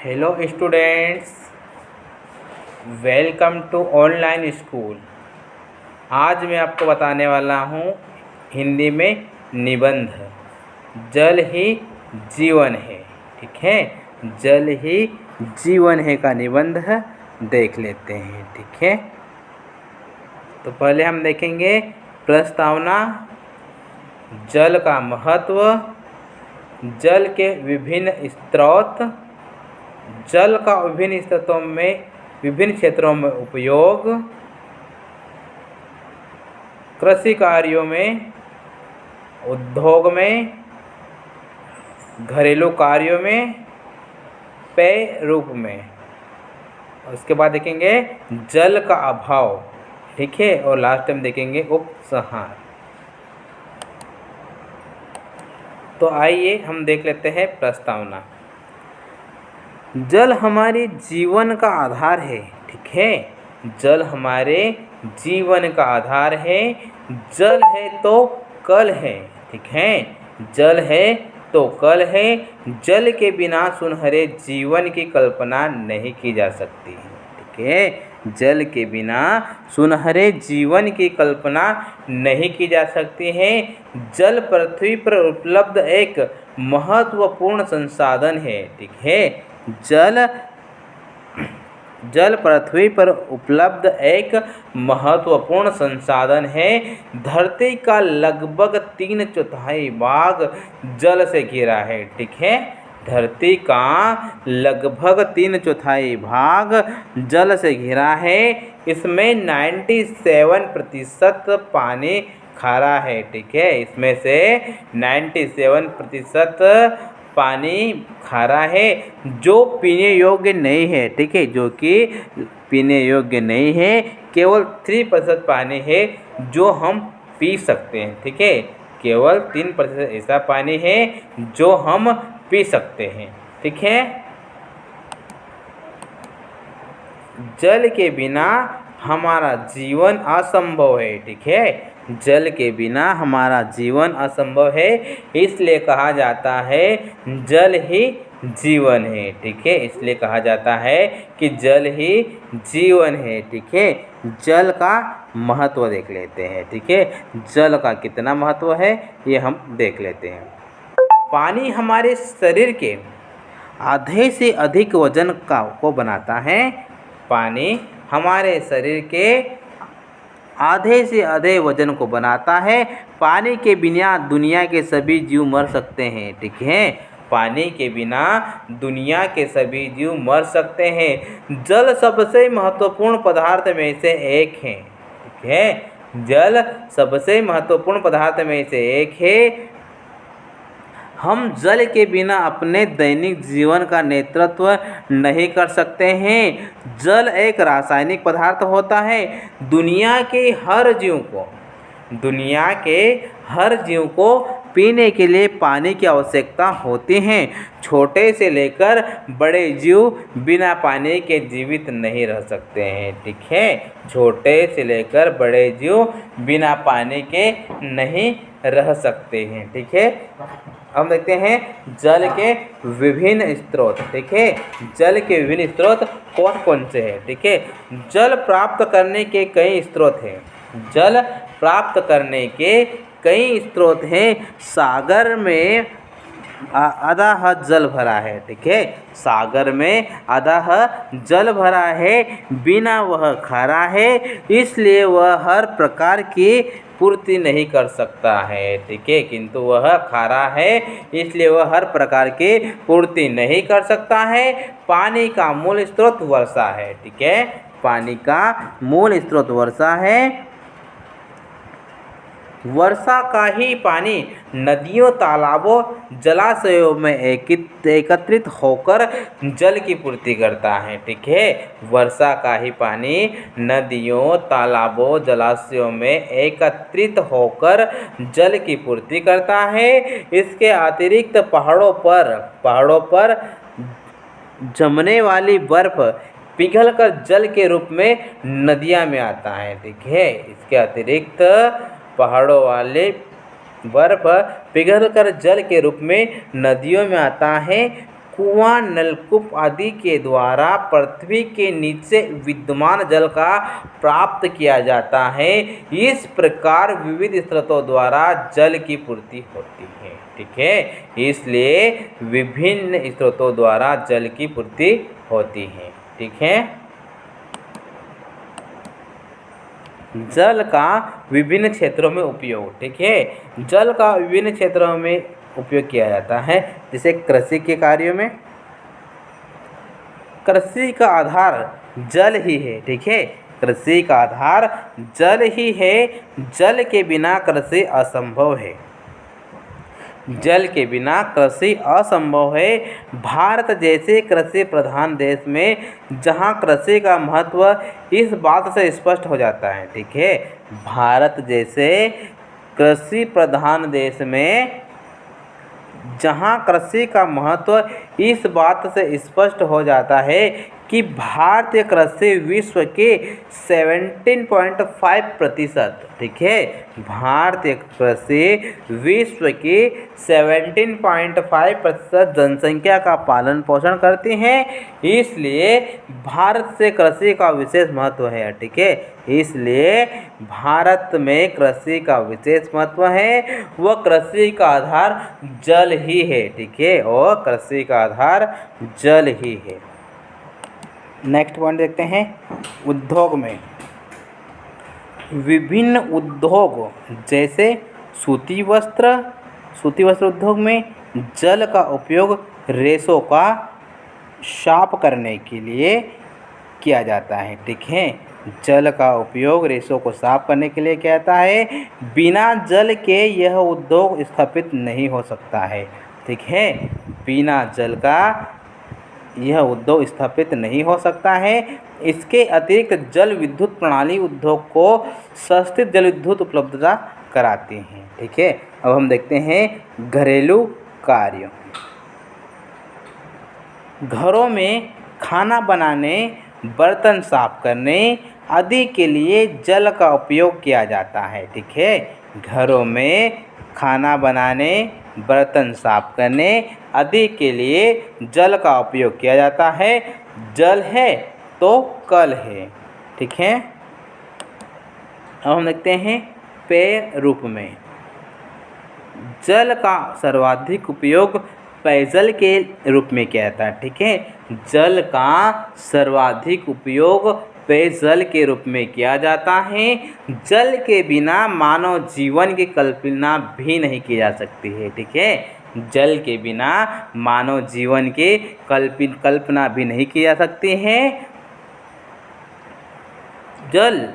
Hello students, welcome to online school. आज मैं आपको बताने वाला हूँ हिंदी में निबंध जल ही जीवन है। ठीक है, जल ही जीवन है का निबंध देख लेते हैं। ठीक है, तो पहले हम देखेंगे प्रस्तावना, जल का महत्व, जल के विभिन्न स्रोत, जल का विभिन्न क्षेत्रों में उपयोग, कृषि कार्यों में, उद्योग में, घरेलू कार्यों में, पेय रूप में। उसके बाद देखेंगे जल का अभाव। ठीक है, और लास्ट में देखेंगे उपसंहार। तो आइए हम देख लेते हैं प्रस्तावना। जल हमारे जीवन का आधार है। ठीक है, जल हमारे जीवन का आधार है। जल है तो कल है। ठीक है, जल है तो कल है। जल के बिना सुनहरे जीवन की कल्पना नहीं की जा सकती है। ठीक है, जल के बिना सुनहरे जीवन की कल्पना नहीं की जा सकती है। जल पृथ्वी पर उपलब्ध एक महत्वपूर्ण संसाधन है। ठीक है, जल पृथ्वी पर उपलब्ध एक महत्वपूर्ण संसाधन है। धरती का लगभग 3/4 भाग जल से घिरा है। ठीक है, धरती का लगभग 3/4 भाग जल से घिरा है। इसमें 97% पानी खारा है। ठीक है, इसमें से 97% पानी खारा है, जो पीने योग्य नहीं है। ठीक है, जो कि पीने योग्य नहीं है। केवल 3% पानी है जो हम पी सकते हैं। ठीक है, केवल 3% ऐसा पानी है जो हम पी सकते हैं। ठीक है, जल के बिना हमारा जीवन असंभव है। ठीक है, जल के बिना हमारा जीवन असंभव है। इसलिए कहा जाता है जल ही जीवन है। ठीक है, इसलिए कहा जाता है कि जल ही जीवन है। ठीक है, जल का महत्व देख लेते हैं। ठीक है, जल का कितना महत्व है ये हम देख लेते हैं। पानी हमारे शरीर के आधे से अधिक वजन को बनाता है। पानी हमारे शरीर के आधे से अधिक वजन को बनाता है। पानी के बिना दुनिया के सभी जीव मर सकते हैं। ठीक है, पानी के बिना दुनिया के सभी जीव मर सकते हैं। जल सबसे महत्वपूर्ण पदार्थ में से एक है। ठीक है, जल सबसे महत्वपूर्ण पदार्थ में से एक है। हम जल के बिना अपने दैनिक जीवन का नेतृत्व नहीं कर सकते हैं। जल एक रासायनिक पदार्थ होता है। दुनिया के हर जीव को पीने के लिए पानी की आवश्यकता होती है। छोटे से लेकर बड़े जीव बिना पानी के जीवित नहीं रह सकते हैं। ठीक है, छोटे से लेकर बड़े जीव बिना पानी के नहीं रह सकते हैं। ठीक है, हम देखते हैं जल के विभिन्न स्रोत। ठीक है, जल के विभिन्न स्रोत कौन कौन से हैं। ठीक है, जल प्राप्त करने के कई स्रोत हैं। जल प्राप्त करने के कई स्रोत हैं। सागर में आधा जल भरा है। ठीक है, सागर में आधा जल भरा है। बिना वह खारा है, इसलिए वह हर प्रकार की पूर्ति नहीं कर सकता है। ठीक है, किंतु वह खारा है इसलिए वह हर प्रकार की पूर्ति नहीं कर सकता है। पानी का मूल स्रोत वर्षा है। ठीक है, पानी का मूल स्रोत वर्षा है। वर्षा का ही पानी नदियों, तालाबों, जलाशयों में एकत्रित होकर जल की पूर्ति करता है। ठीक है, वर्षा का ही पानी नदियों, तालाबों, जलाशयों में एकत्रित होकर जल की पूर्ति करता है। इसके अतिरिक्त पहाड़ों पर जमने वाली बर्फ पिघलकर जल के रूप में नदियाँ में आता है। ठीक है, इसके अतिरिक्त पहाड़ों वाले बर्फ पिघलकर जल के रूप में नदियों में आता है। कुआं, नलकूप आदि के द्वारा पृथ्वी के नीचे विद्यमान जल का प्राप्त किया जाता है। इस प्रकार विविध स्रोतों द्वारा जल की पूर्ति होती है। ठीक है, इसलिए विभिन्न स्रोतों द्वारा जल की पूर्ति होती है। ठीक है, जल का विभिन्न क्षेत्रों में उपयोग। ठीक है, जल का विभिन्न क्षेत्रों में उपयोग किया जाता है, जैसे कृषि के कार्यों में। कृषि का आधार जल ही है। ठीक है, कृषि का आधार जल ही है। जल के बिना कृषि असंभव है। जल के बिना कृषि असंभव है। भारत जैसे कृषि प्रधान देश में जहाँ कृषि का महत्व इस बात से स्पष्ट हो जाता है। ठीक है, भारत जैसे कृषि प्रधान देश में जहाँ कृषि का महत्व इस बात से स्पष्ट हो जाता है कि भारतीय कृषि विश्व के 17.5%। ठीक है, भारतीय कृषि विश्व की 17.5% जनसंख्या का पालन पोषण करती हैं। इसलिए भारत से कृषि का विशेष महत्व है। ठीक है, इसलिए भारत में कृषि का विशेष महत्व है। वह कृषि का आधार जल ही है। ठीक है, और कृषि का आधार जल ही है। नेक्स्ट पॉइंट देखते हैं, उद्योग में विभिन्न उद्योग जैसे सूती वस्त्र उद्योग में जल का उपयोग रेशों का साफ करने के लिए किया जाता है। ठीक है, जल का उपयोग रेशों को साफ करने के लिए किया जाता है। बिना जल के यह उद्योग स्थापित नहीं हो सकता है। ठीक है, बिना जल का यह उद्योग स्थापित नहीं हो सकता है। इसके अतिरिक्त जल विद्युत प्रणाली उद्योग को सस्ती जल विद्युत उपलब्धता कराती हैं। ठीक है, अब हम देखते हैं घरेलू कार्यों। घरों में खाना बनाने, बर्तन साफ करने आदि के लिए जल का उपयोग किया जाता है। ठीक है, घरों में खाना बनाने, बर्तन साफ करने आदि के लिए जल का उपयोग किया जाता है। जल है तो कल है। ठीक है, अब हम देखते हैं पेय रूप में। जल का सर्वाधिक उपयोग पेयजल के रूप में किया जाता है। ठीक है, जल का सर्वाधिक उपयोग पेयजल के रूप में किया जाता है। जल के बिना मानव जीवन की कल्पना भी नहीं की जा सकती है। ठीक है, जल के बिना मानव जीवन की कल्पना भी नहीं की जा सकती है। जल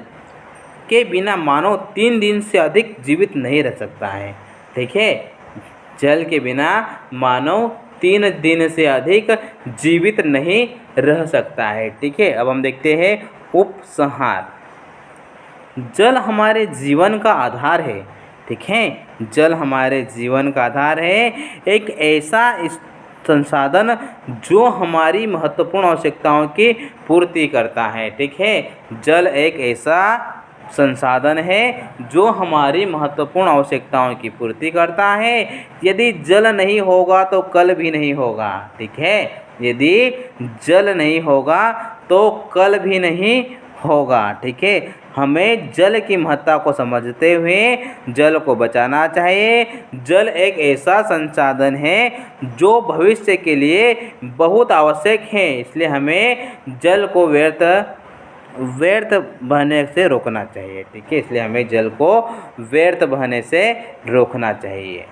के बिना मानव 3 दिन से अधिक जीवित नहीं रह सकता है। ठीक है, जल के बिना मानव 3 दिन से अधिक जीवित नहीं रह सकता है। ठीक है, अब हम देखते हैं उपसंहार। जल हमारे जीवन का आधार है। ठीक है, जल हमारे जीवन का आधार है। एक ऐसा संसाधन जो हमारी महत्वपूर्ण आवश्यकताओं की पूर्ति करता है। ठीक है, जल एक ऐसा संसाधन है जो हमारी महत्वपूर्ण आवश्यकताओं की पूर्ति करता है। यदि जल नहीं होगा तो कल भी नहीं होगा। ठीक है, यदि जल नहीं होगा तो कल भी नहीं होगा। ठीक है, हमें जल की महत्ता को समझते हुए जल को बचाना चाहिए। जल एक ऐसा संसाधन है जो भविष्य के लिए बहुत आवश्यक है। इसलिए हमें जल को व्यर्थ बहने से रोकना चाहिए। ठीक है, इसलिए हमें जल को व्यर्थ बहने से रोकना चाहिए।